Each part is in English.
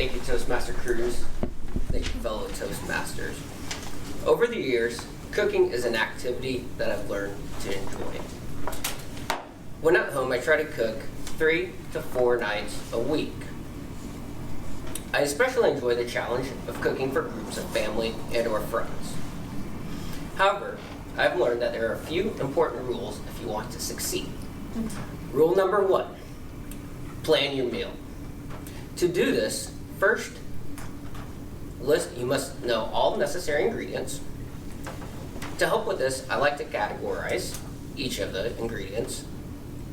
Thank you, Toastmaster Cruz. Thank you, fellow Toastmasters. Over the years, cooking is an activity that I've learned to enjoy. When at home, I try to cook 3 to 4 nights a week. I especially enjoy the challenge of cooking for groups of family and or friends. However, I've learned that there are a few important rules if you want to succeed. Rule number 1, plan your meal. To do this, first, you must know all necessary ingredients. To help with this, I like to categorize each of the ingredients: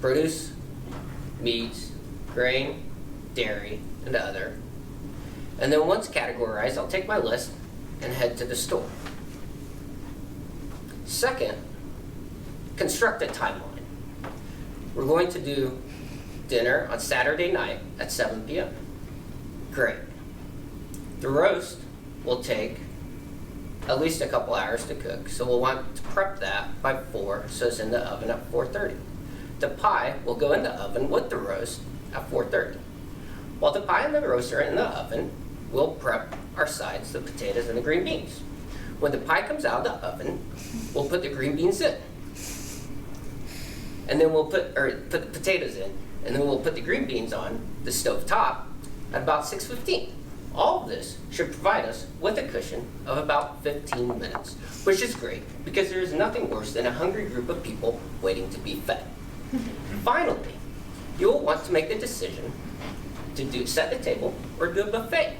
produce, meats, grain, dairy, and other. And then once categorized, I'll take my list and head to the store. Second, construct a timeline. We're going to do dinner on Saturday night at 7 p.m. Great. The roast will take at least a couple hours to cook, so we'll want to prep that by 4, so it's in the oven at 4:30. The pie will go in the oven with the roast at 4:30. While the pie and the roast are in the oven, we'll prep our sides, the potatoes and the green beans. When the pie comes out of the oven, we'll put the green beans in. And then we'll put the potatoes in, and then we'll put the green beans on the stove top at about 6:15. All of this should provide us with a cushion of about 15 minutes, which is great because there is nothing worse than a hungry group of people waiting to be fed. Finally, you will want to make the decision to set the table or do a buffet.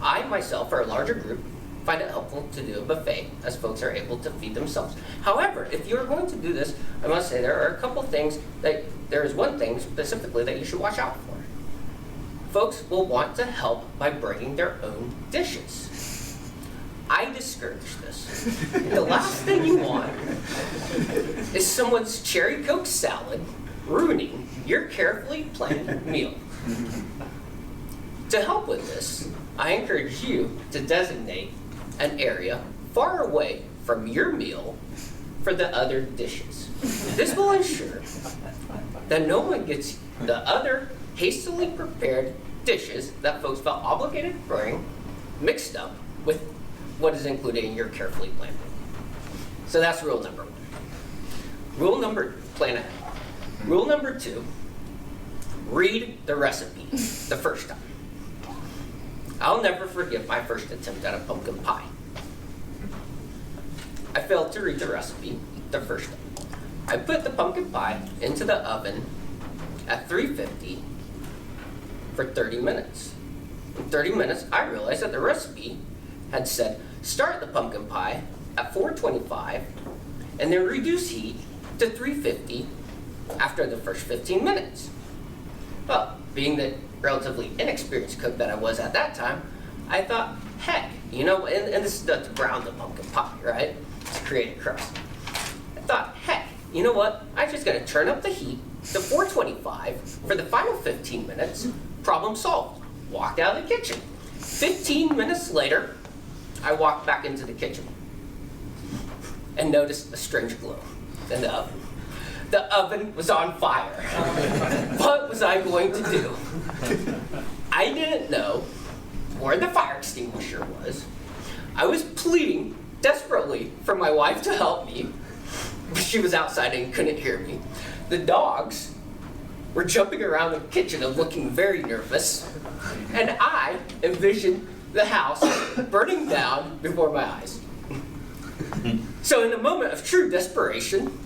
I, myself, for a larger group, find it helpful to do a buffet as folks are able to feed themselves. However, if you're going to do this, I must say there are a couple things there is one thing specifically that you should watch out for. Folks will want to help by bringing their own dishes. I discourage this. The last thing you want is someone's cherry Coke salad ruining your carefully planned meal. To help with this, I encourage you to designate an area far away from your meal for the other dishes. This will ensure that no one gets the other hastily prepared dishes that folks felt obligated to bring mixed up with what is included in your carefully planned meal. So that's rule number 1. Plan ahead. Rule number 2, read the recipe the first time. I'll never forget my first attempt at a pumpkin pie. I failed to read the recipe the first time. I put the pumpkin pie into the oven at 350 for 30 minutes. In 30 minutes, I realized that the recipe had said start the pumpkin pie at 425 and then reduce heat to 350 after the first 15 minutes. Well, being the relatively inexperienced cook that I was at that time, I thought, heck, and this is to brown the pumpkin pie, right? To create a crust. I thought, heck, you know what? I'm just gonna turn up the heat to 425 for the final 15 minutes, problem solved. Walked out of the kitchen. 15 minutes later, I walked back into the kitchen and noticed a strange glow in the oven. The oven was on fire. What was I going to do? I didn't know where the fire extinguisher was. I was pleading desperately for my wife to help me, but she was outside and couldn't hear me. The dogs were jumping around the kitchen and looking very nervous, and I envisioned the house burning down before my eyes. So in a moment of true desperation,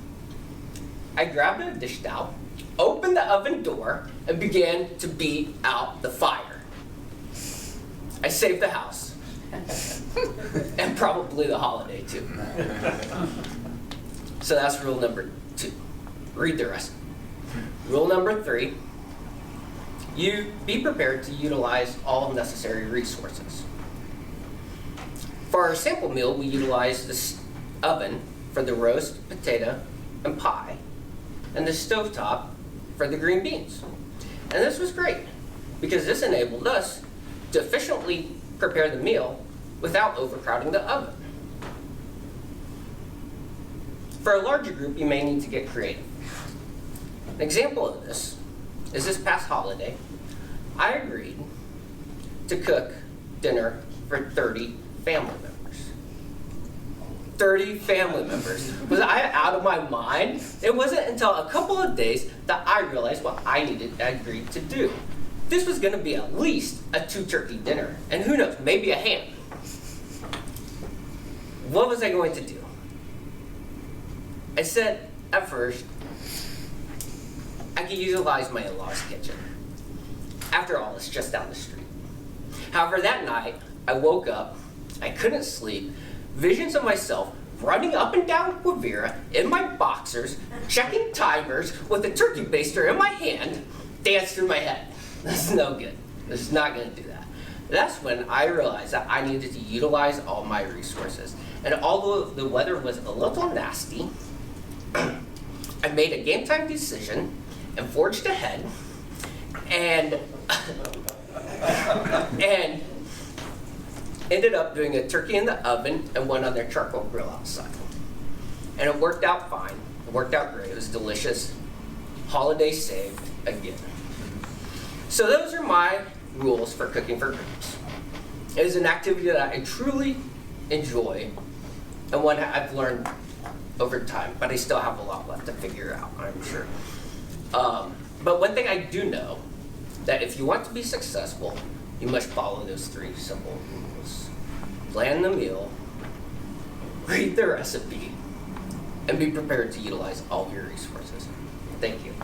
I grabbed a dish towel, opened the oven door, and began to beat out the fire. I saved the house. And probably the holiday too. So that's rule number 2. Read the recipe. Rule number 3, you be prepared to utilize all necessary resources. For our sample meal, we utilized the oven for the roast, potato, and pie, and the stovetop for the green beans. And this was great because this enabled us to efficiently prepare the meal without overcrowding the oven. For a larger group, you may need to get creative. An example of this is this past holiday, I agreed to cook dinner for 30 family members. 30 family members. Was I out of my mind? It wasn't until a couple of days that I realized what I agreed to do. This was gonna be at least a 2-turkey dinner, and who knows, maybe a ham. What was I going to do? I said, at first, I could utilize my in-laws' kitchen. After all, it's just down the street. However, that night, I woke up, I couldn't sleep, visions of myself running up and down Quivira in my boxers, checking timers with a turkey baster in my hand, danced through my head. This is no good. This is not gonna do that. That's when I realized that I needed to utilize all my resources. And although the weather was a little nasty, I made a game time decision and forged ahead and ended up doing a turkey in the oven and one on their charcoal grill outside. And it worked out fine. It worked out great. It was delicious. Holiday saved again. So those are my rules for cooking for groups. It is an activity that I truly enjoy and one I've learned over time, but I still have a lot left to figure out, I'm sure. But one thing I do know, that if you want to be successful, you must follow those 3 simple rules. Plan the meal, read the recipe, and be prepared to utilize all of your resources. Thank you.